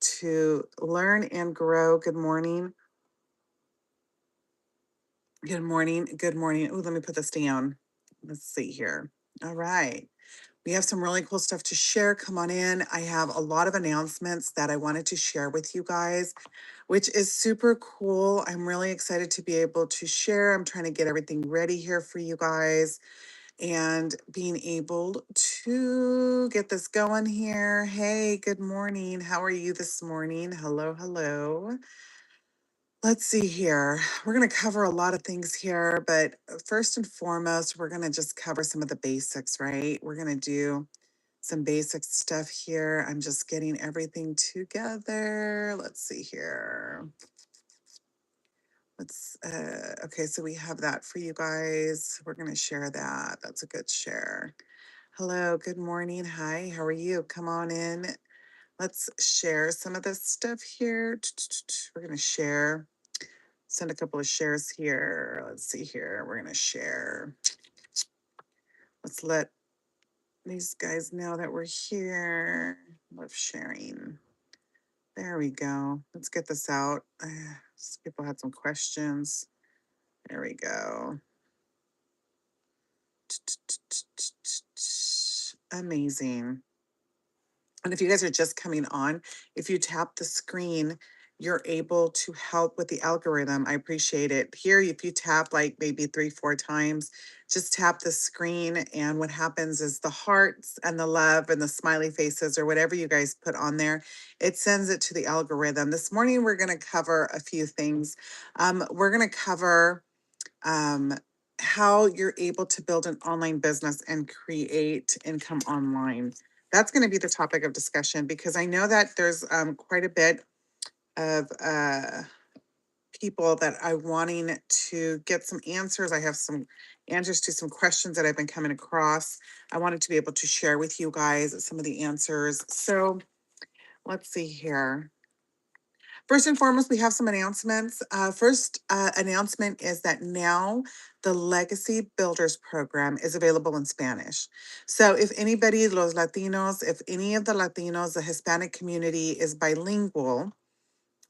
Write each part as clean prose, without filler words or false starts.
to learn and grow. Good morning. Good morning. Good morning. Oh, let me put this down. Let's see here. All right. We have some really cool stuff to share. Come on in. I have a lot of announcements that I wanted to share with you guys, which is super cool. I'm really excited to be able to share. I'm trying to get everything ready here for you guys and being able to get this going here. Hey, good morning. How are you this morning? Hello, hello. Let's see here. We're going to cover a lot of things here, but first and foremost, we're going to just cover some of the basics, right? We're going to do some basic stuff here. I'm just getting everything together. Let's see here. Okay, so we have that for you guys. We're going to share that. That's a good share. Hello, good morning. Hi, how are you? Come on in. Let's share some of this stuff here. We're going to share, send a couple of shares here. Let's see here. We're going to share. Let's let these guys know that we're here. Love sharing. There we go. Let's get this out. People had some questions. There we go. Amazing. And if you guys are just coming on, if you tap the screen, you're able to help with the algorithm. I appreciate it. Here, if you tap like maybe 3-4 times, just tap the screen. And what happens is the hearts and the love and the smiley faces or whatever you guys put on there, it sends it to the algorithm. This morning, we're going to cover a few things. We're going to cover um, how you're able to build an online business and create income online. That's going to be the topic of discussion because I know that there's quite a bit of people that are wanting to get some answers. I have some answers to some questions that I've been coming across. I wanted to be able to share with you guys some of the answers. So let's see here. First and foremost, we have some announcements. First announcement is that now the Legacy Builders Program is available in Spanish. So if anybody, los Latinos, if any of the Latinos, the Hispanic community is bilingual,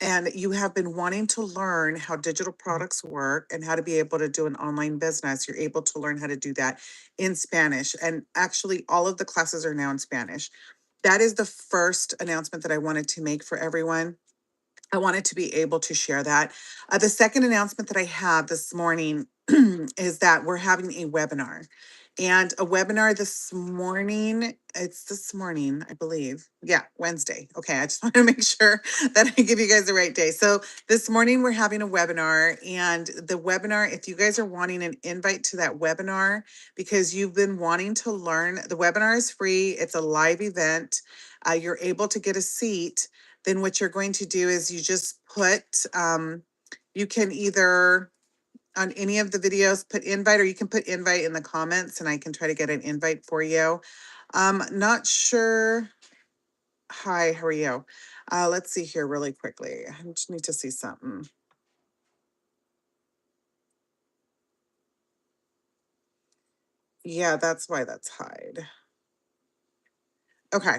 and you have been wanting to learn how digital products work and how to be able to do an online business, you're able to learn how to do that in Spanish. And actually, all of the classes are now in Spanish. That is the first announcement that I wanted to make for everyone. I wanted to be able to share that. The second announcement that I have this morning is that we're having a webinar. And a webinar this morning, it's this morning, I believe. Yeah, Wednesday. Okay, I just want to make sure that I give you guys the right day. So this morning we're having a webinar, and the webinar, if you guys are wanting an invite to that webinar because you've been wanting to learn, the webinar is free. It's a live event. You're able to get a seat. Then what you're going to do is you just put, you can either on any of the videos put invite, or you can put invite in the comments and I can try to get an invite for you. Not sure. Hi, how are you? Let's see here really quickly. I just need to see something. Yeah, that's why that's hide. Okay.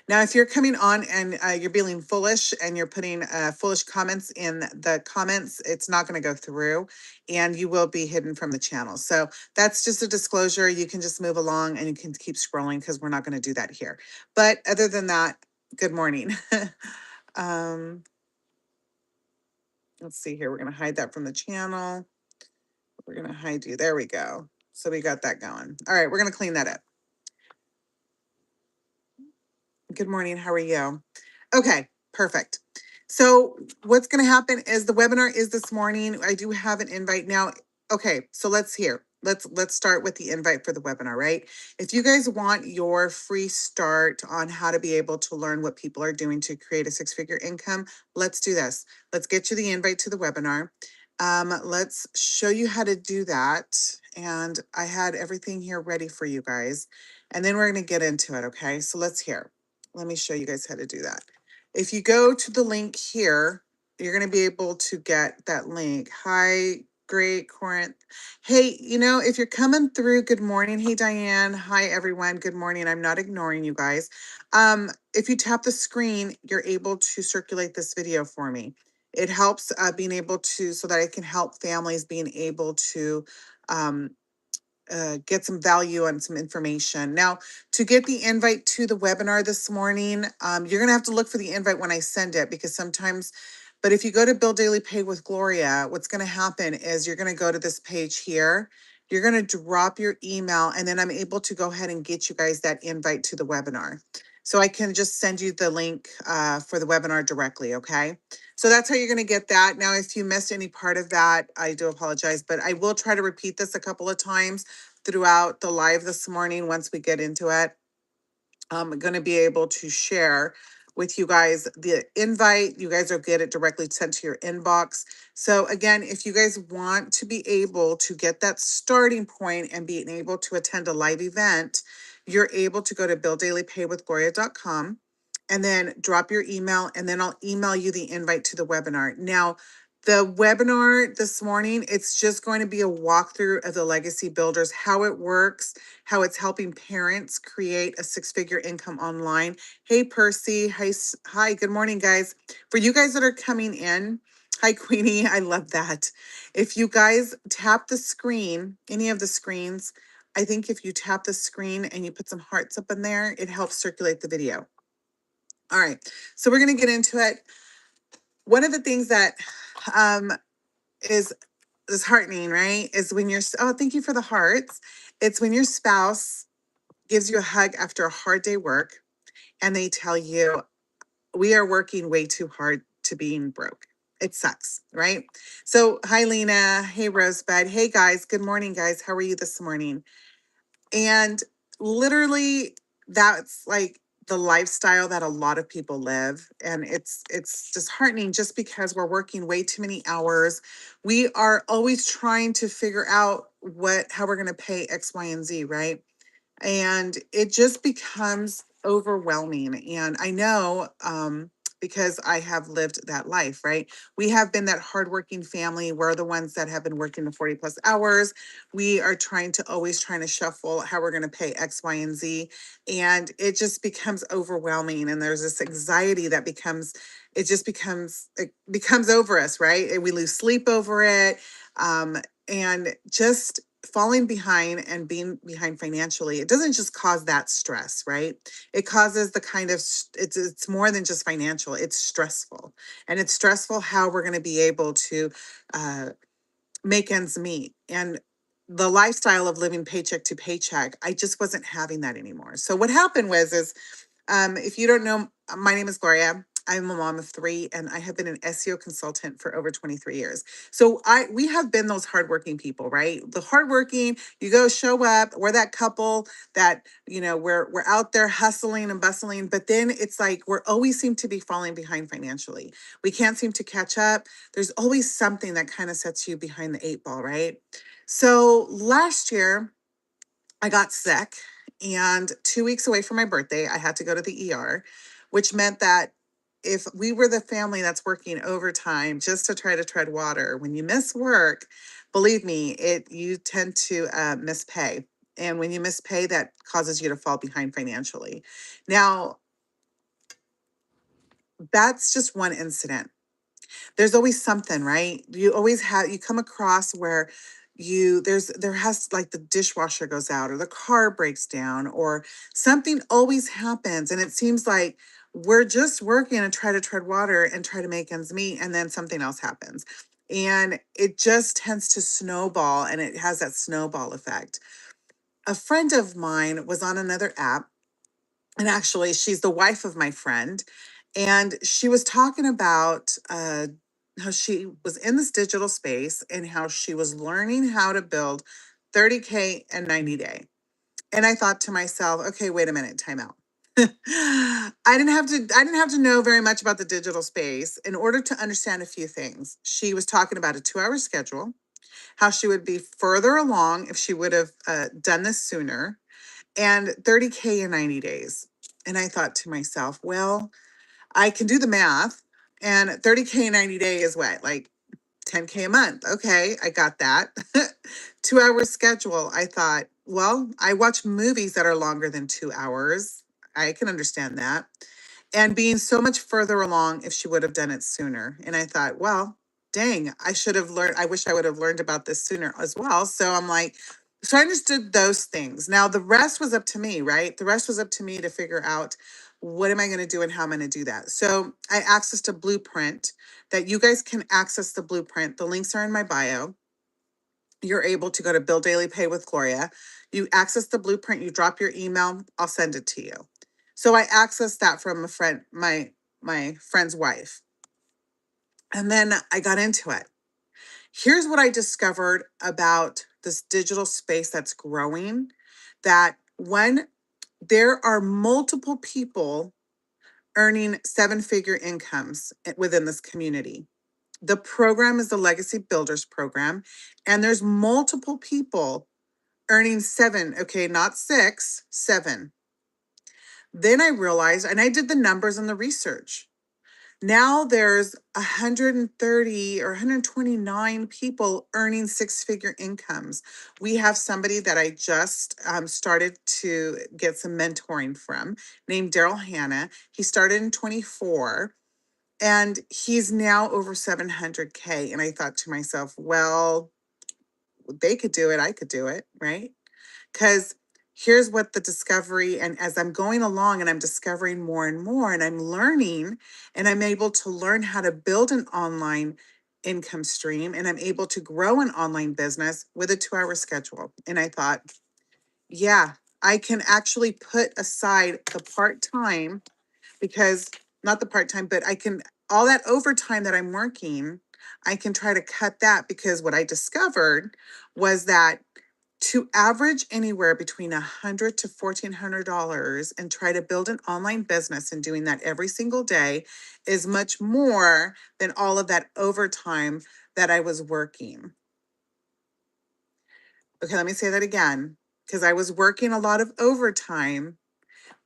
Now, if you're coming on and you're being foolish and you're putting foolish comments in the comments, it's not going to go through and you will be hidden from the channel. So that's just a disclosure. You can just move along and you can keep scrolling because we're not going to do that here. But other than that, good morning. um, let's see here. We're going to hide that from the channel. We're going to hide you. There we go. So we got that going. All right, we're going to clean that up. Good morning. How are you? Okay, perfect. So what's going to happen is the webinar is this morning. I do have an invite now. Okay, so let's start with the invite for the webinar, right? If you guys want your free start on how to be able to learn what people are doing to create a six-figure income, let's do this. Let's get you the invite to the webinar. Let's show you how to do that. And I had everything here ready for you guys. And then we're going to get into it, okay? So let's hear. Let me show you guys how to do that. If you go to the link here, you're going to be able to get that link. Hi, Great, Corinth. Hey, if you're coming through, good morning. Hey, Diane. Hi, everyone. Good morning. I'm not ignoring you guys. If you tap the screen, you're able to circulate this video for me. It helps being able to, so that I can help families being able to um, get some value and some information. Now, to get the invite to the webinar this morning, you're going to have to look for the invite when I send it because sometimes, but if you go to Build Daily Pay with Gloria, what's going to happen is you're going to go to this page here. You're going to drop your email, and then I'm able to go ahead and get you guys that invite to the webinar. So I can just send you the link for the webinar directly, okay? So that's how you're going to get that. Now, if you missed any part of that, I do apologize, but I will try to repeat this a couple of times throughout the live this morning once we get into it. I'm going to be able to share with you guys the invite. You guys will get it directly sent to your inbox. So again, if you guys want to be able to get that starting point and being able to attend a live event, you're able to go to builddailypaywithgloria.com and then drop your email, and then I'll email you the invite to the webinar. Now, the webinar this morning, it's just going to be a walkthrough of the Legacy Builders, how it works, how it's helping parents create a six-figure income online. Hey, Percy. Hi, hi. Good morning, guys. For you guys that are coming in, hi, Queenie. I love that. If you guys tap the screen, any of the screens, I think if you tap the screen and you put some hearts up in there, it helps circulate the video. All right, so we're going to get into it. One of the things that um, is disheartening, right, is when you're, oh, thank you for the hearts. It's when your spouse gives you a hug after a hard day work and they tell you, we are working way too hard to being broke. It sucks, right? So, hi, Lena. Hey, Rosebud. Hey, guys. Good morning, guys. How are you this morning? And literally, that's like the lifestyle that a lot of people live. And it's disheartening just because we're working way too many hours. We are always trying to figure out how we're going to pay X, Y, and Z, right? And it just becomes overwhelming. And I know because I have lived that life, right? We have been that hardworking family. We're the ones that have been working the 40 plus hours. We are always trying to shuffle how we're going to pay X, Y, and Z. And it just becomes overwhelming. And there's this anxiety that it becomes over us, right? And we lose sleep over it. And just falling behind and being behind financially, it doesn't just cause that stress, right? It causes the kind of it's more than just financial. It's stressful, and it's stressful how we're going to be able to uh, make ends meet. And the lifestyle of living paycheck to paycheck, I just wasn't having that anymore. So what happened is if you don't know, my name is Gloria. I'm a mom of three, and I have been an SEO consultant for over 23 years. So we have been those hardworking people, right? The hardworking, you go show up. We're that couple that we're out there hustling and bustling, but then it's like we're always seem to be falling behind financially. We can't seem to catch up. There's always something that kind of sets you behind the eight ball, right? So last year, I got sick, and 2 weeks away from my birthday, I had to go to the ER, which meant that if we were the family that's working overtime just to try to tread water, when you miss work, believe me, you tend to miss pay. And when you miss pay, that causes you to fall behind financially. Now, that's just one incident. There's always something, right? You come across where there has, like, the dishwasher goes out or the car breaks down or something always happens, and it seems like we're just working and try to tread water and try to make ends meet, and then something else happens. And it just tends to snowball, and it has that snowball effect. A friend of mine was on another app, and actually she's the wife of my friend, and she was talking about how she was in this digital space and how she was learning how to build 30K and 90 day. And I thought to myself, okay, wait a minute, time out. I didn't have to know very much about the digital space in order to understand a few things. She was talking about a 2 hour schedule, how she would be further along if she would have done this sooner, and 30K in 90 days. And I thought to myself, well, I can do the math, and 30K in 90 days is what, like 10K a month. Okay, I got that. 2 hour schedule. I thought, well, I watch movies that are longer than 2 hours. I can understand that. And being so much further along if she would have done it sooner. And I thought, well, dang, I should have learned. I wish I would have learned about this sooner as well. So I'm like, so I understood those things. Now the rest was up to me, right? The rest was up to me to figure out what am I going to do and how I'm going to do that. So I accessed a blueprint that you guys can access the blueprint. The links are in my bio. You're able to go to Build Daily Pay with Gloria. You access the blueprint, you drop your email, I'll send it to you. So I accessed that from a friend, my friend's wife. And then I got into it. Here's what I discovered about this digital space that's growing, that when there are multiple people earning seven-figure incomes within this community. The program is the Legacy Builders program, and there's multiple people earning seven, okay, not six, seven. Then I realized, and I did the numbers and the research. Now there's 130 or 129 people earning six-figure incomes. We have somebody that I just started to get some mentoring from named Daryl Hannah. He started in 24 and he's now over 700K. And I thought to myself, well, they could do it, I could do it, right? Because here's what the discovery, and as I'm going along and I'm discovering more and more, and I'm learning, and I'm able to learn how to build an online income stream, and I'm able to grow an online business with a 2 hour schedule. And I thought, yeah, I can actually put aside the part time, because not the part time, but I can, all that overtime that I'm working, I can try to cut that, because what I discovered was that to average anywhere between $100 to $1,400 and try to build an online business and doing that every single day is much more than all of that overtime that I was working. Okay, let me say that again, because I was working a lot of overtime,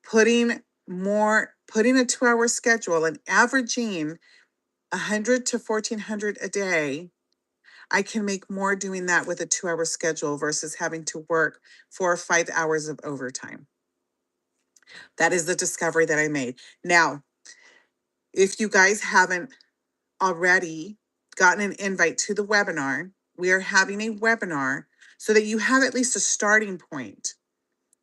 putting a 2 hour schedule and averaging 100 to 1,400 a day. I can make more doing that with a 2 hour schedule versus having to work 4 or 5 hours of overtime. That is the discovery that I made. Now, if you guys haven't already gotten an invite to the webinar, we are having a webinar so that you have at least a starting point.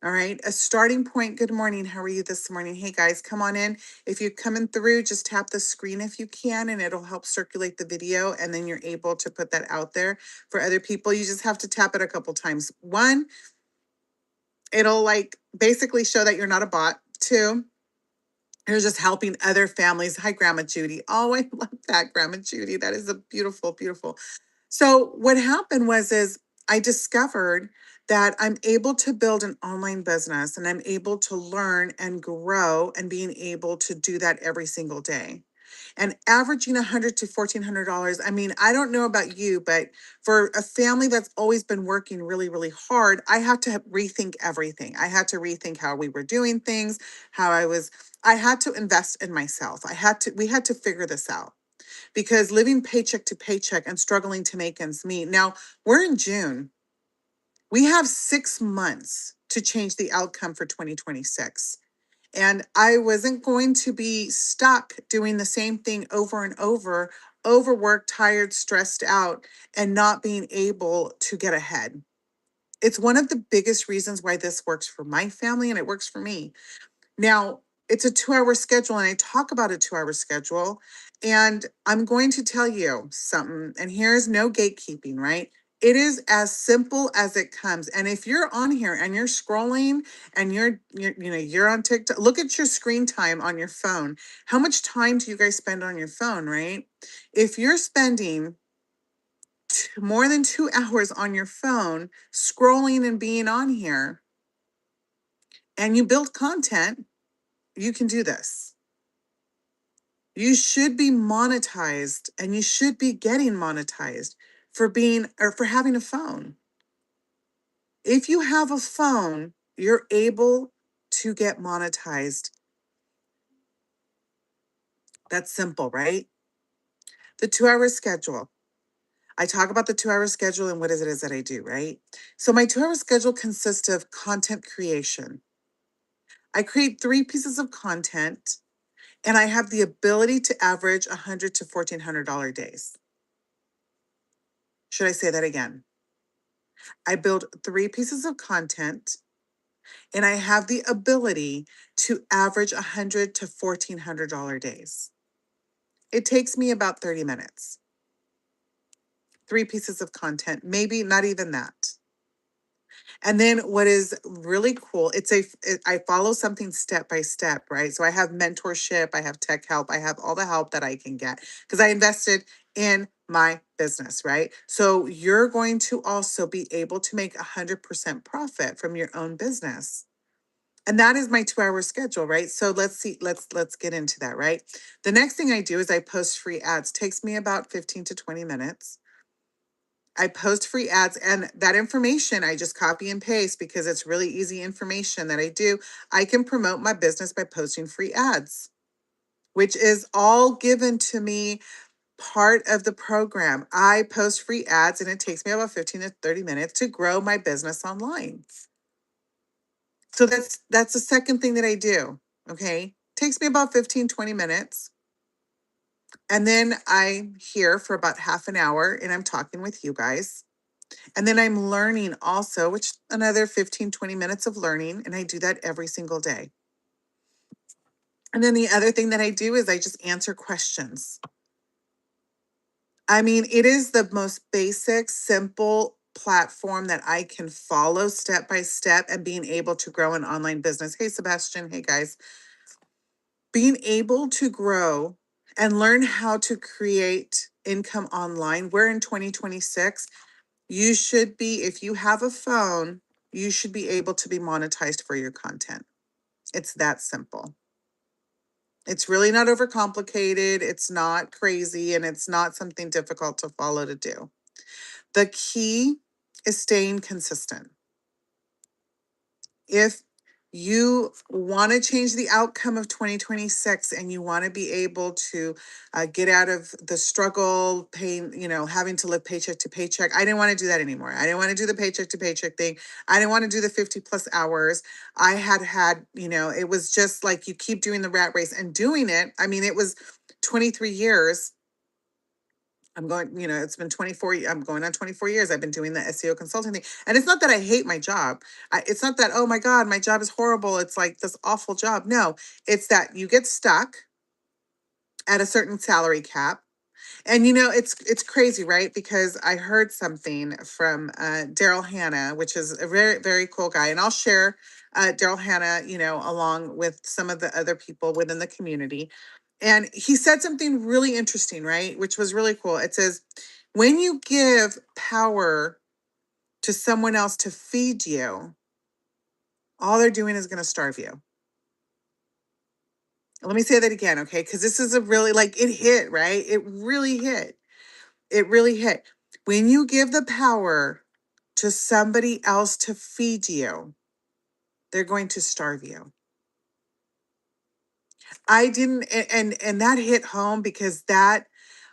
All right, a starting point. Good morning. How are you this morning? Hey guys, come on in. If you're coming through, just tap the screen if you can, and it'll help circulate the video. And then you're able to put that out there for other people. You just have to tap it a couple times. One, it'll like basically show that you're not a bot. Two, you're just helping other families. Hi, Grandma Judy. Oh, I love that, Grandma Judy. That is a beautiful, beautiful. So what happened is I discovered that I'm able to build an online business and I'm able to learn and grow and being able to do that every single day. And averaging $100 to $1,400. I mean, I don't know about you, but for a family that's always been working really, really hard, I had to rethink everything. I had to rethink how we were doing things, I had to invest in myself. We had to figure this out, because living paycheck to paycheck and struggling to make ends meet. Now, we're in June. We have 6 months to change the outcome for 2026. And I wasn't going to be stuck doing the same thing over and over, overworked, tired, stressed out, and not being able to get ahead. It's one of the biggest reasons why this works for my family and it works for me. Now, it's a 2 hour schedule, and I talk about a 2 hour schedule. And I'm going to tell you something, and here's no gatekeeping, right? It is as simple as it comes. And if you're on here and you're scrolling and you're on TikTok, look at your screen time on your phone. How much time do you guys spend on your phone, right? If you're spending more than 2 hours on your phone scrolling and being on here, and you build content, you can do this. You should be monetized, and you should be getting monetized for having a phone. If you have a phone, you're able to get monetized. That's simple, right? The 2 hour schedule. I talk about the 2 hour schedule and what it is that I do, right? So my 2 hour schedule consists of content creation. I create 3 pieces of content and I have the ability to average $100 to $1,400 days. Should I say that again? I build 3 pieces of content and I have the ability to average $100 to $1,400 days. It takes me about 30 minutes. 3 pieces of content, maybe not even that. And then what is really cool, I follow something step by step, right? So I have mentorship, I have tech help, I have all the help that I can get because I invested in my business, right? So you're going to also be able to make 100% profit from your own business. And that is my 2 hour schedule, right? So let's get into that, right? The next thing I do is I post free ads. Takes me about 15 to 20 minutes. I post free ads and that information I just copy and paste because it's really easy information that I do. I can promote my business by posting free ads, which is all given to me part of the program. I post free ads and it takes me about 15 to 30 minutes to grow my business online. So that's the second thing that I do, okay? Takes me about 15 20 minutes. And then I'm here for about half an hour and I'm talking with you guys. And then I'm learning also, which another 15 20 minutes of learning. And I do that every single day. And then the other thing that I do is I just answer questions. I mean, it is the most basic, simple platform that I can follow step by step and being able to grow an online business. Hey, Sebastian. Hey, guys. Being able to grow and learn how to create income online. We're in 2026. You should be, if you have a phone, you should be able to be monetized for your content. It's that simple. It's really not overcomplicated. It's not crazy and it's not something difficult to follow to do. The key is staying consistent. If you want to change the outcome of 2026 and you want to be able to get out of the struggle, pain, having to live paycheck to paycheck. I didn't want to do that anymore. I didn't want to do the paycheck to paycheck thing. I didn't want to do the 50+ hours. I had, it was just like you keep doing the rat race and doing it. I mean, it was 23 years. It's been 24, I'm going on 24 years. I've been doing the SEO consulting thing. And it's not that I hate my job. It's not that, oh my God, my job is horrible. It's like this awful job. No, it's that you get stuck at a certain salary cap. And it's crazy, right? Because I heard something from Daryl Hannah, which is a very, very cool guy. And I'll share Daryl Hannah, along with some of the other people within the community. And he said something really interesting, right? Which was really cool. It says, when you give power to someone else to feed you, all they're doing is going to starve you. Let me say that again, okay? Because this is a really, it hit, right? It really hit. It really hit. When you give the power to somebody else to feed you, they're going to starve you. I didn't, and that hit home because that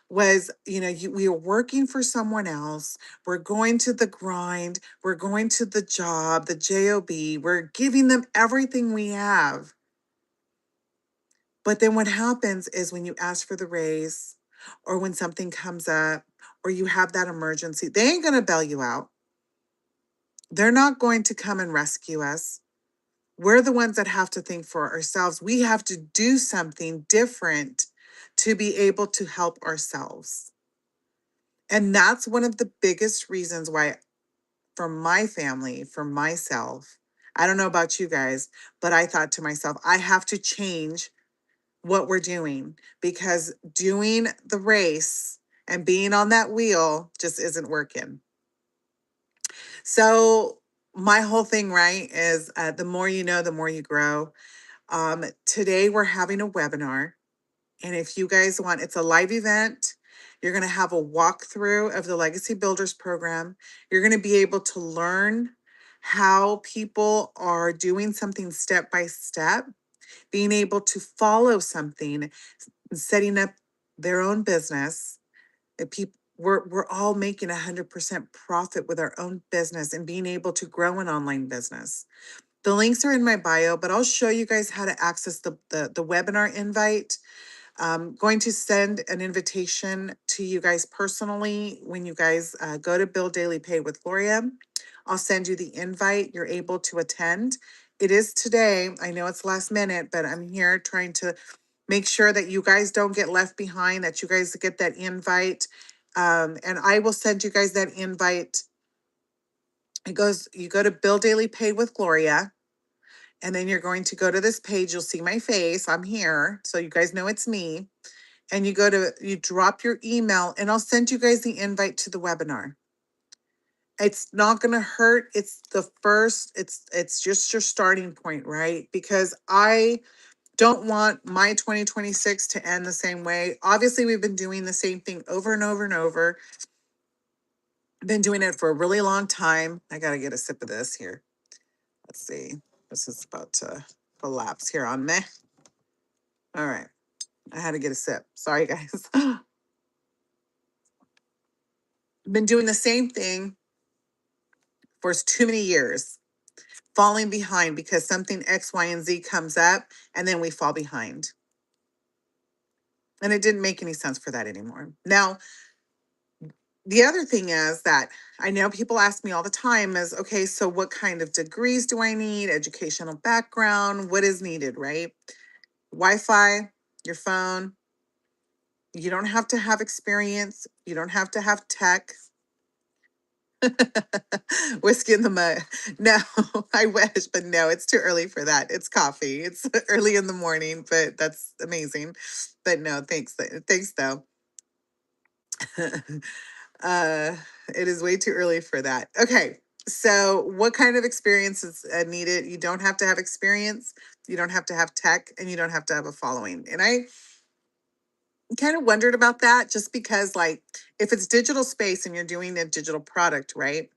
was, we are working for someone else. We're going to the grind. We're going to the job, the job. We're giving them everything we have. But then what happens is when you ask for the raise or when something comes up or you have that emergency, they ain't going to bail you out. They're not going to come and rescue us. We're the ones that have to think for ourselves. We have to do something different to be able to help ourselves. And that's one of the biggest reasons why, for my family, for myself, I don't know about you guys, but I thought to myself, I have to change what we're doing because doing the race and being on that wheel just isn't working. So my whole thing, right, is the more you know, the more you grow. Today we're having a webinar. And if you guys want, it's a live event. You're going to have a walkthrough of the Legacy Builders program. You're going to be able to learn how people are doing something step by step, being able to follow something, setting up their own business. we're all making 100% profit with our own business and being able to grow an online business. The links are in my bio, but I'll show you guys how to access the webinar invite. I'm going to send an invitation to you guys personally when you guys go to Build Daily Pay with Gloria. I'll send you the invite. You're able to attend. It is today. I know it's last minute, but I'm here trying to make sure that you guys don't get left behind, that you guys get that invite. And I will send you guys that invite. You go to Build Daily Pay with Gloria, and then you're going to go to this page. You'll see my face. I'm here. So you guys know it's me. And you drop your email, and I'll send you guys the invite to the webinar. It's not going to hurt. It's just your starting point, right? Because I don't want my 2026 to end the same way. Obviously, we've been doing the same thing over and over and over. Been doing it for a really long time. I got to get a sip of this here. Let's see. This is about to collapse here on me. All right. I had to get a sip. Sorry, guys. Been doing the same thing for too many years, falling behind because something X, Y, and Z comes up, and then we fall behind. And it didn't make any sense for that anymore. Now, the other thing is that I know people ask me all the time is, okay, so what kind of degrees do I need? Educational background, what is needed, right? Wi-Fi, your phone. You don't have to have experience. You don't have to have tech. Whiskey in the mud. No, I wish, but no, it's too early for that. It's coffee. It's early in the morning, but that's amazing. But no, thanks. Thanks though. uh it is way too early for that. Okay. So what kind of experience is needed? You don't have to have experience. You don't have to have tech, and you don't have to have a following. And I kind of wondered about that just because, like, if it's digital space and you're doing a digital product, right?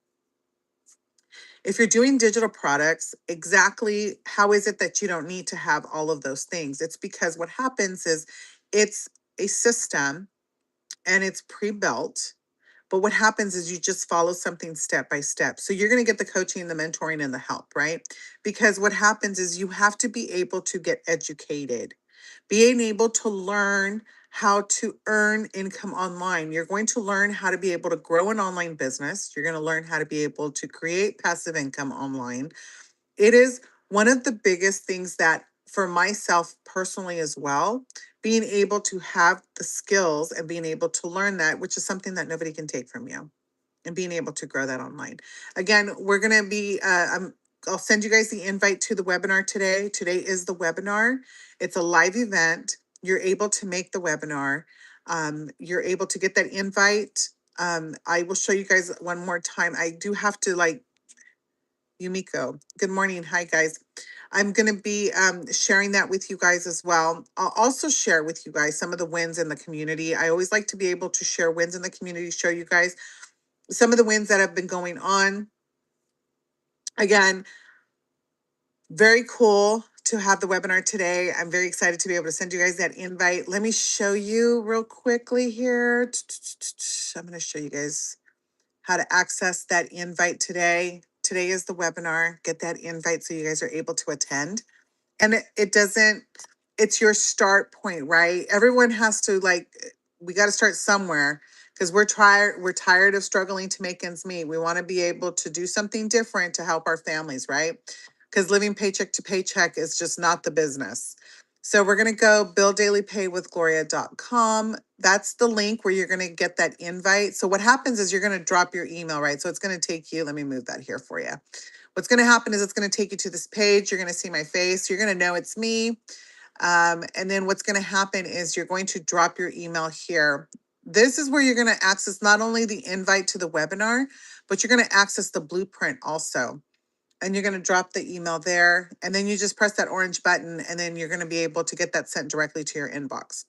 If you're doing digital products, exactly how is it that you don't need to have all of those things? It's because what happens is it's a system and it's pre-built. But what happens is you just follow something step by step. So you're going to get the coaching, the mentoring, and the help, right? Because what happens is you have to be able to get educated, being able to learn how to earn income online. You're going to learn how to be able to grow an online business. You're going to learn how to be able to create passive income online. It is one of the biggest things that for myself personally as well, being able to have the skills and being able to learn that, which is something that nobody can take from you, and being able to grow that online. Again, we're going to be, I'll send you guys the invite to the webinar today. Today is the webinar. It's a live event. You're able to make the webinar. You're able to get that invite. I will show you guys one more time. I do have to, like, Yumiko. Good morning. Hi, guys. I'm going to be sharing that with you guys as well. I'll also share with you guys some of the wins in the community. I always like to be able to share wins in the community, show you guys some of the wins that have been going on. Again, very cool to have the webinar today. I'm very excited to be able to send you guys that invite. Let me show you real quickly here. I'm going to show you guys how to access that invite today. Today is the webinar. Get that invite so you guys are able to attend. And it doesn't, it's your start point, right? Everyone has to, like, we got to start somewhere because we're tired of struggling to make ends meet. We want to be able to do something different to help our families, right? Because living paycheck to paycheck is just not the business. So we're going to go builddailypaywithgloria.com. That's the link where you're going to get that invite. So what happens is you're going to drop your email, right? So it's going to take you, let me move that here for you. What's going to happen is it's going to take you to this page. You're going to see my face. You're going to know it's me. And then what's going to happen is you're going to drop your email here. This is where you're going to access not only the invite to the webinar, but you're going to access the blueprint also. And you're going to drop the email there. And then you just press that orange button, and then you're going to be able to get that sent directly to your inbox.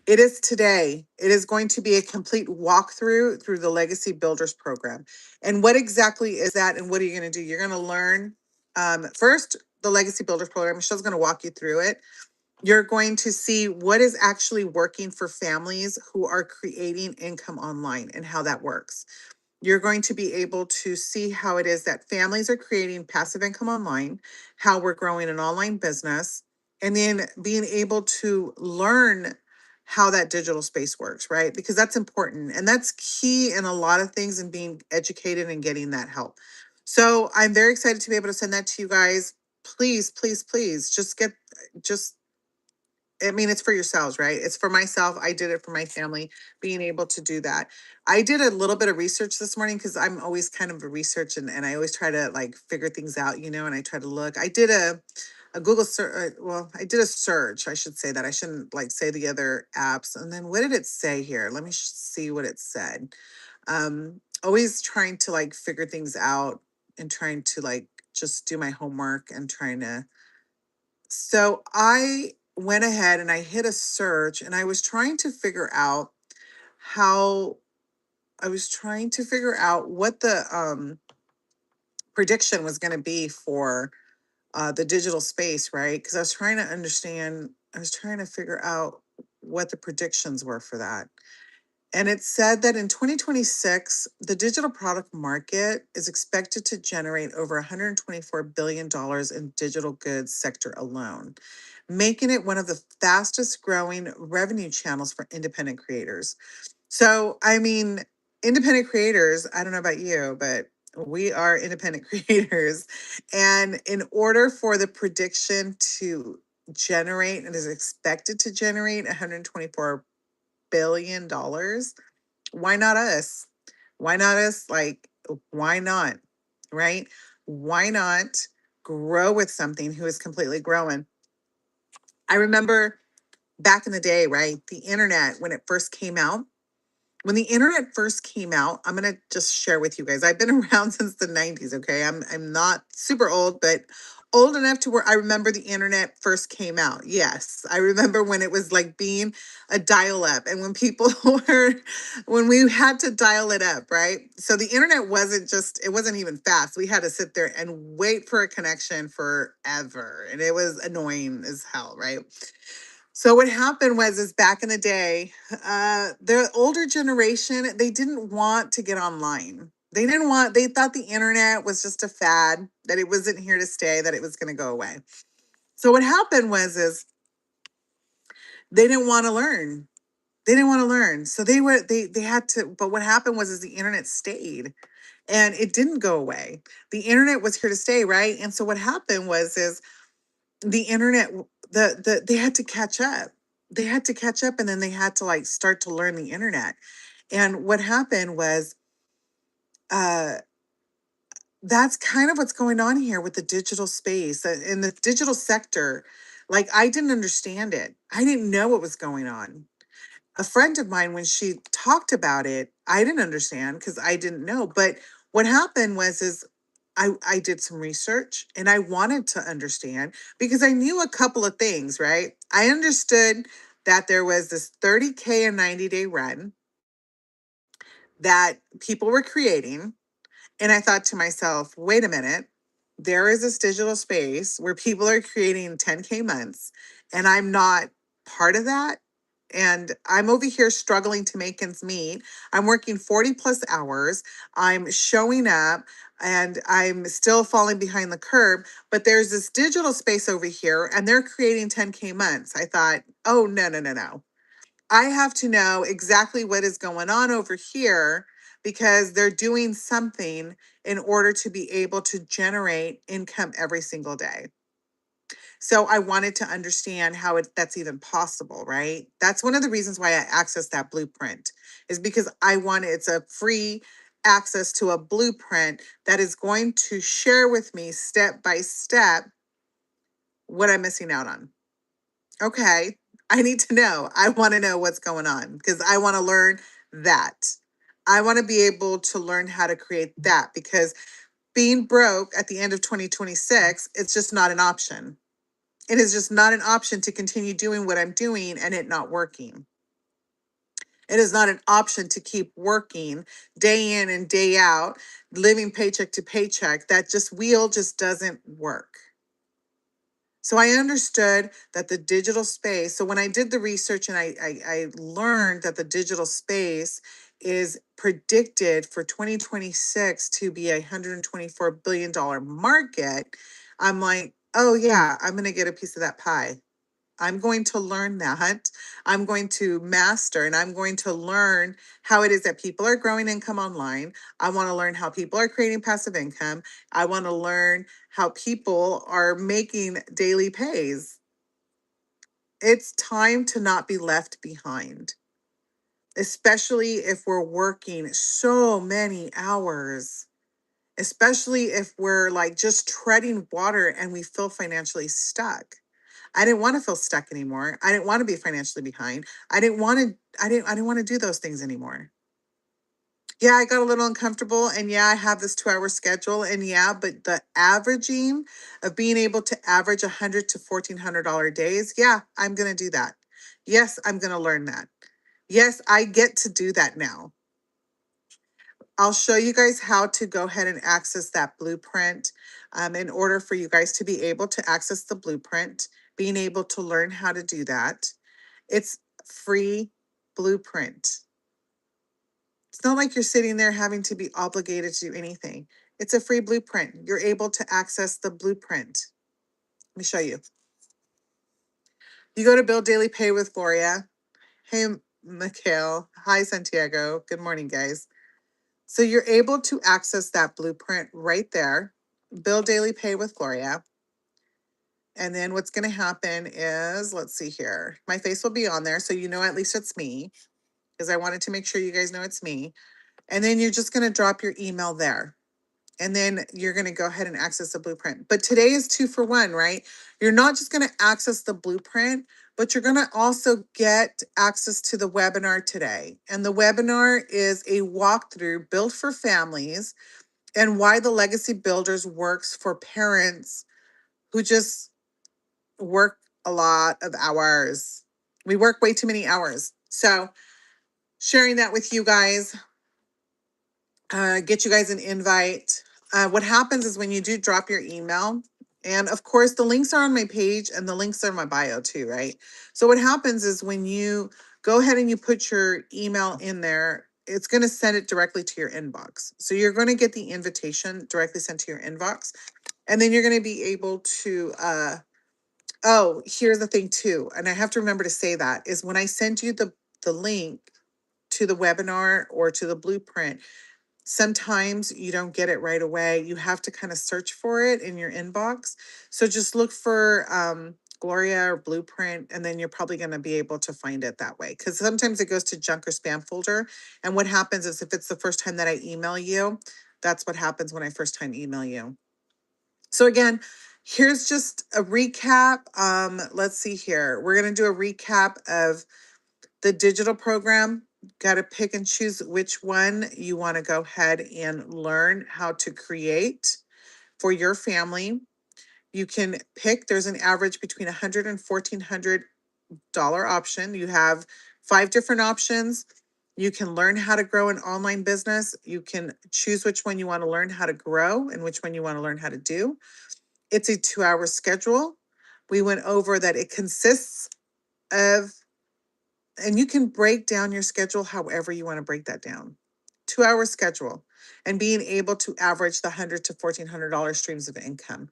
It is today. It is going to be a complete walkthrough through the Legacy Builders program. And what exactly is that? And what are you going to do? You're going to learn first the Legacy Builders program. Michelle's going to walk you through it. You're going to see what is actually working for families who are creating income online and how that works. You're going to be able to see how it is that families are creating passive income online, how we're growing an online business, and then being able to learn how that digital space works, right? Because that's important and that's key in a lot of things and being educated and getting that help. So I'm very excited to be able to send that to you guys. Please, please, please just I mean, it's for yourselves, right? It's for myself. I did it for my family, being able to do that. I did a little bit of research this morning because I'm always kind of a research and I always try to like figure things out, and I try to look. I did a Google search. Well, I did a search. I should say that. I shouldn't like say the other apps. And then what did it say here? Let me see what it said. Always trying to like figure things out and trying to like just do my homework and trying to so I went ahead and I hit a search and I was trying to figure out how I was trying to figure out what the prediction was going to be for the digital space, right? Because I was trying to figure out what the predictions were for that. And it said that in 2026, the digital product market is expected to generate over $124 billion in digital goods sector alone, making it one of the fastest growing revenue channels for independent creators. So, I mean, independent creators, I don't know about you, but we are independent creators. And in order for the prediction to generate, and is expected to generate $124 billion, why not us? Why not us? Like, why not? Right? Why not grow with something who is completely growing? I remember back in the day, right? The internet, when it first came out, when the internet first came out, I'm gonna just share with you guys. I've been around since the 90s, okay? I'm not super old, but old enough to where I remember the internet first came out. Yes, I remember when it was like being a dial-up and when people were when we had to dial it up, right? So the internet it wasn't even fast. We had to sit there and wait for a connection forever. And it was annoying as hell, right? So what happened was is back in the day, the older generation, they didn't want to get online. They thought the internet was just a fad, that it wasn't here to stay, that it was going to go away. So what happened was is they didn't want to learn. They didn't want to learn. So they had to, but what happened was is the internet stayed and it didn't go away. The internet was here to stay, right? And so what happened was is the internet they had to catch up. They had to catch up and then they had to like start to learn the internet. And what happened was uh that's kind of what's going on here with the digital space in the digital sector. Like I didn't understand it. I didn't know what was going on. A friend of mine, when she talked about it, I didn't understand because I didn't know. But what happened was is I did some research and I wanted to understand because I knew a couple of things, right? I understood that there was this 30K and 90-day run that people were creating. And I thought to myself, wait a minute, there is this digital space where people are creating 10K months, and I'm not part of that. And I'm over here struggling to make ends meet. I'm working 40 plus hours. I'm showing up and I'm still falling behind the curve. But there's this digital space over here and they're creating 10K months. I thought, oh, no, no, no, no. I have to know exactly what is going on over here because they're doing something in order to be able to generate income every single day. So I wanted to understand how that's even possible, right? That's one of the reasons why I accessed that blueprint is because it's a free access to a blueprint that is going to share with me step by step what I'm missing out on. Okay, I need to know. I want to know what's going on because I want to learn that. I want to be able to learn how to create that because being broke at the end of 2026, it's just not an option. It is just not an option to continue doing what I'm doing and it not working. It is not an option to keep working day in and day out, living paycheck to paycheck. That just wheel just doesn't work. So I understood that the digital space, so when I did the research and I learned that the digital space is predicted for 2026 to be a $124 billion market, I'm like, oh yeah, I'm going to get a piece of that pie. I'm going to learn that. I'm going to master and I'm going to learn how it is that people are growing income online. I want to learn how people are creating passive income. I want to learn how people are making daily pays. It's time to not be left behind, especially if we're working so many hours, especially if we're like just treading water and we feel financially stuck. I didn't want to feel stuck anymore. I didn't want to be financially behind. I didn't want to do those things anymore. Yeah, I got a little uncomfortable and yeah, I have this 2-hour schedule and yeah, but the averaging of being able to average $100 to $1,400 days, yeah, I'm going to do that. Yes, I'm going to learn that. Yes, I get to do that now. I'll show you guys how to go ahead and access that blueprint. In order for you guys to be able to access the blueprint, being able to learn how to do that. It's free blueprint. It's not like you're sitting there having to be obligated to do anything. It's a free blueprint. You're able to access the blueprint. Let me show you. You go to Build Daily Pay with Gloria. Hey, Mikhail. Hi, Santiago. Good morning, guys. So you're able to access that blueprint right there. Build Daily Pay with Gloria. And then what's going to happen is, let's see here. My face will be on there, so you know at least it's me, because I wanted to make sure you guys know it's me. And then you're just going to drop your email there. And then you're going to go ahead and access the blueprint. But today is 2-for-1, right? You're not just going to access the blueprint, but you're going to also get access to the webinar today. And the webinar is a walkthrough built for families and why the Legacy Builders works for parents who just work a lot of hours. We work way too many hours. So sharing that with you guys, get you guys an invite. What happens is when you do drop your email, and of course the links are on my page and the links are in my bio too, right? So what happens is when you go ahead and you put your email in there, it's going to send it directly to your inbox. So you're going to get the invitation directly sent to your inbox. And then you're going to be able to, oh, here's the thing too. And I have to remember to say that is when I send you the link to the webinar or to the blueprint, sometimes you don't get it right away. You have to kind of search for it in your inbox. So just look for Gloria or Blueprint, and then you're probably going to be able to find it that way. Because sometimes it goes to junk or spam folder. And what happens is if it's the first time that I email you, that's what happens when I first time email you. So again, here's just a recap. Let's see here. We're going to do a recap of the digital program. Got to pick and choose which one you want to go ahead and learn how to create for your family. You can pick, there's an average between $100 and $1,400 option. You have 5 different options. You can learn how to grow an online business. You can choose which one you want to learn how to grow and which one you want to learn how to do. It's a 2-hour schedule. We went over that it consists of, and you can break down your schedule however you want to break that down. 2-hour schedule and being able to average the $100 to $1,400 streams of income.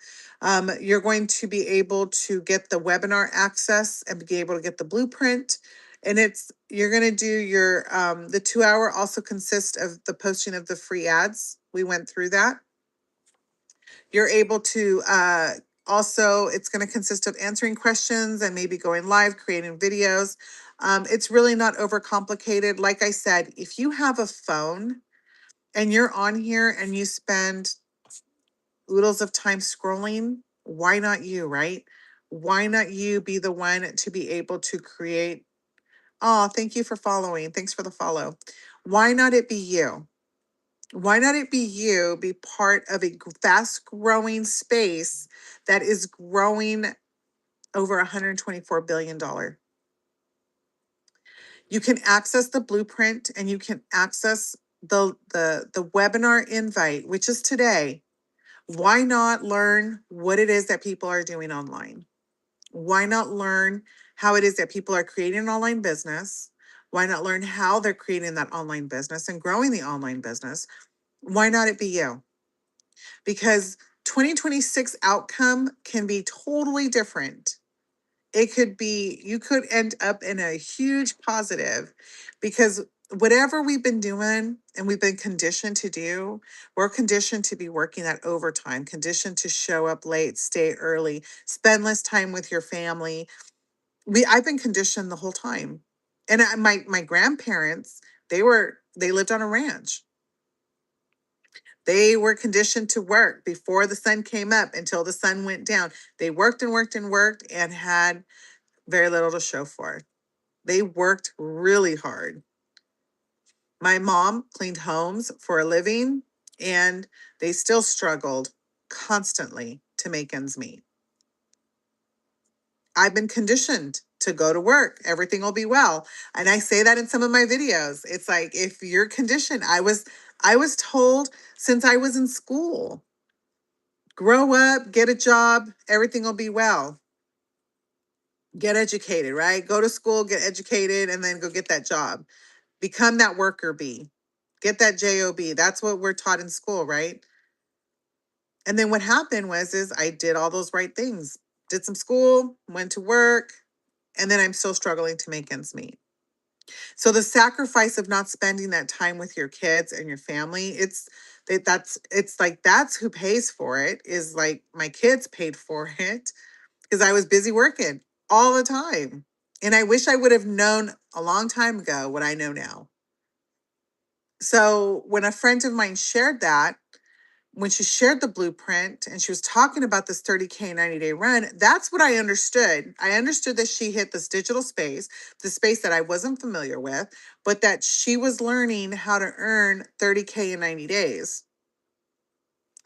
You're going to be able to get the webinar access and be able to get the blueprint. And you're going to do your, the 2-hour also consists of the posting of the free ads. We went through that. You're able to, also, it's going to consist of answering questions and maybe going live, creating videos. It's really not overcomplicated. Like I said, if you have a phone and you're on here and you spend oodles of time scrolling, why not you, right? Why not you be the one to be able to create? Oh, thank you for following. Thanks for the follow. Why not it be you? Why not it be you be part of a fast growing space that is growing over $124 billion? You can access the blueprint and you can access the webinar invite, which is today. Why not learn what it is that people are doing online? Why not learn how it is that people are creating an online business? Why not learn how they're creating that online business and growing the online business? Why not it be you? Because 2026 outcome can be totally different. It could be, you could end up in a huge positive because whatever we've been doing and we've been conditioned to do, we're conditioned to be working that overtime, conditioned to show up late, stay early, spend less time with your family. I've been conditioned the whole time. And my grandparents, they lived on a ranch. They were conditioned to work before the sun came up until the sun went down. They worked and worked and worked and had very little to show for it. They worked really hard. My mom cleaned homes for a living, and they still struggled constantly to make ends meet. I've been conditioned to go to work, everything will be well. And I say that in some of my videos. It's like, if you're conditioned, I was told since I was in school, grow up, get a job, everything will be well. Get educated, right? Go to school, get educated, and then go get that job. Become that worker bee. Get that job. That's what we're taught in school, right? And then what happened was is I did all those right things. Did some school, went to work, and then I'm still struggling to make ends meet. So the sacrifice of not spending that time with your kids and your family, it's like that's who pays for it, is like my kids paid for it because I was busy working all the time. And I wish I would have known a long time ago what I know now. So when a friend of mine shared that, when she shared the blueprint and she was talking about this 30K 90-day run, that's what I understood. I understood that she hit this digital space, the space that I wasn't familiar with, but that she was learning how to earn 30K in 90 days.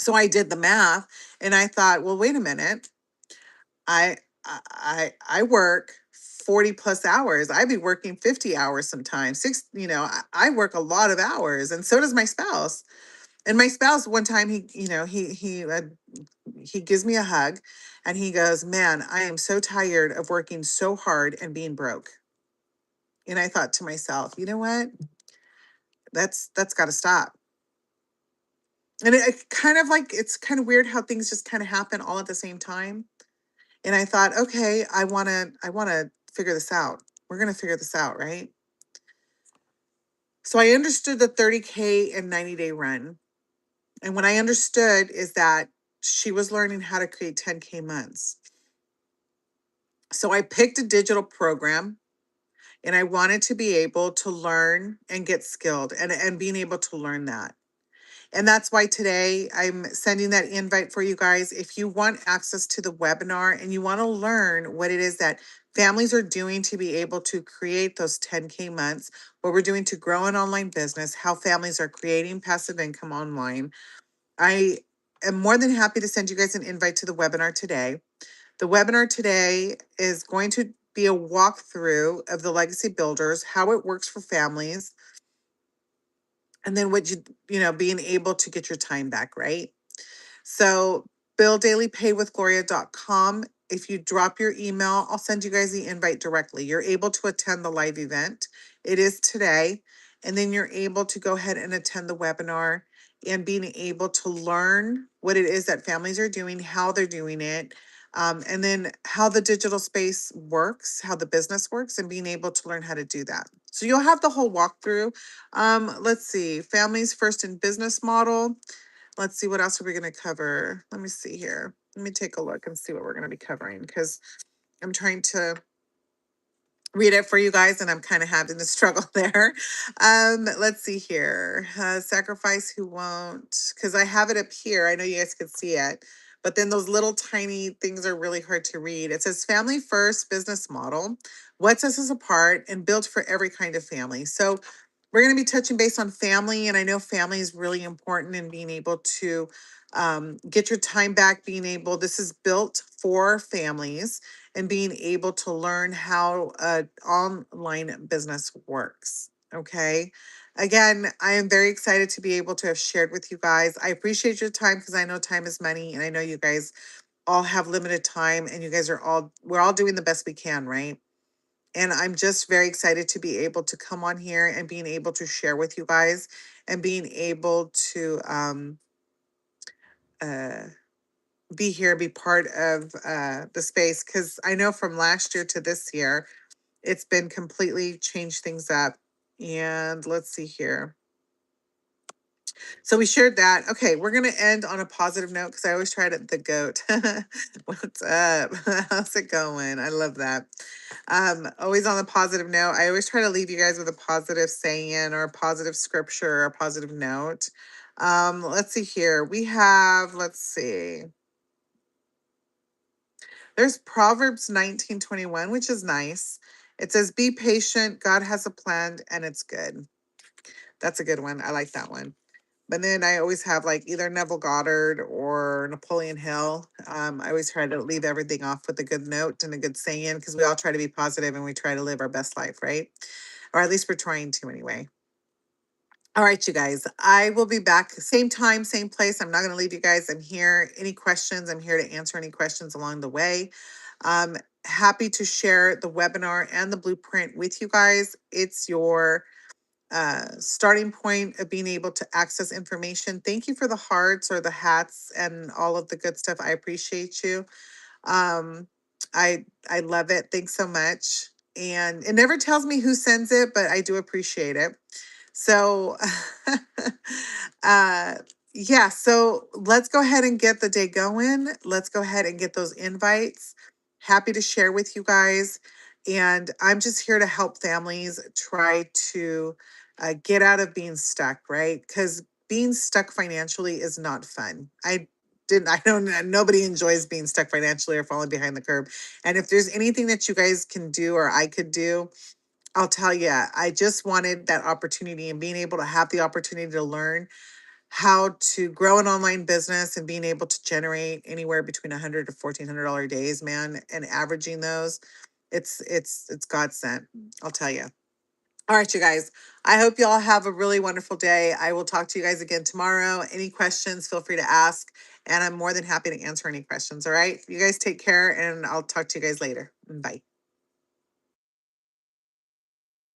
So I did the math and I thought, well, wait a minute. I work 40 plus hours. I'd be working 50 hours sometimes. I work a lot of hours, and so does my spouse. And my spouse, one time, he gives me a hug and he goes, "Man, I am so tired of working so hard and being broke." And I thought to myself, you know what? That's got to stop. And it kind of like, it's kind of weird how things just kind of happen all at the same time. And I thought, okay, I want to figure this out. We're going to figure this out, right? So I understood the 30K and 90-day run. And what I understood is that she was learning how to create 10K months. So I picked a digital program and I wanted to be able to learn and get skilled and being able to learn that. And that's why today I'm sending that invite for you guys. If you want access to the webinar and you want to learn what it is that families are doing to be able to create those 10K months, what we're doing to grow an online business, how families are creating passive income online, I am more than happy to send you guys an invite to the webinar today. The webinar today is going to be a walkthrough of the Legacy Builders, how it works for families, and then being able to get your time back, right? So BillDailyPayWithGloria.com. If you drop your email, I'll send you guys the invite directly. You're able to attend the live event. It is today. And then you're able to go ahead and attend the webinar and being able to learn what it is that families are doing, how they're doing it, and then how the digital space works, how the business works, and being able to learn how to do that. So you'll have the whole walkthrough. Let's see, families first in business model. Let's see, what else are we going to cover? Let me see here. Let me take a look and see what we're going to be covering because I'm trying to read it for you guys and I'm kind of having the struggle there. Let's see here. Sacrifice who won't, because I have it up here. I know you guys can see it, but then those little tiny things are really hard to read. It says family first business model, what sets us apart and built for every kind of family. So we're going to be touching base on family, and I know family is really important in being able to get your time back, this is built for families and being able to learn how online business works. Okay. Again, I am very excited to be able to have shared with you guys. I appreciate your time because I know time is money and I know you guys all have limited time and you guys we're all doing the best we can, right? And I'm just very excited to be able to come on here and being able to share with you guys and being able to uh, be here, be part of the space. Because I know from last year to this year, it's been completely changed things up. And let's see here. So we shared that. Okay, we're gonna end on a positive note because I always try to the goat. What's up? How's it going? I love that. Always on a positive note. I always try to leave you guys with a positive saying or a positive scripture or a positive note. Let's see here. We have, let's see. There's Proverbs 19:21, which is nice. It says, be patient, God has a plan, and it's good. That's a good one. I like that one. But then I always have like either Neville Goddard or Napoleon Hill. I always try to leave everything off with a good note and a good saying because we all try to be positive and we try to live our best life, right? Or at least we're trying to anyway. All right, you guys, I will be back same time, same place. I'm not going to leave you guys. I'm here. Any questions? I'm here to answer any questions along the way. Happy to share the webinar and the blueprint with you guys. It's your starting point of being able to access information. Thank you for the hearts or the hats and all of the good stuff. I appreciate you. Um, I love it. Thanks so much. And it never tells me who sends it, but I do appreciate it. So, uh, yeah, so let's go ahead and get the day going. Let's go ahead and get those invites. Happy to share with you guys. And I'm just here to help families try to get out of being stuck, right? Because being stuck financially is not fun. I don't, nobody enjoys being stuck financially or falling behind the curve. And if there's anything that you guys can do or I could do, I'll tell you, I just wanted that opportunity and being able to have the opportunity to learn how to grow an online business and being able to generate anywhere between $100 to $1,400 days, man, and averaging those, it's God sent. I'll tell you. All right, you guys. I hope you all have a really wonderful day. I will talk to you guys again tomorrow. Any questions, feel free to ask, and I'm more than happy to answer any questions. All right, you guys take care, and I'll talk to you guys later. Bye.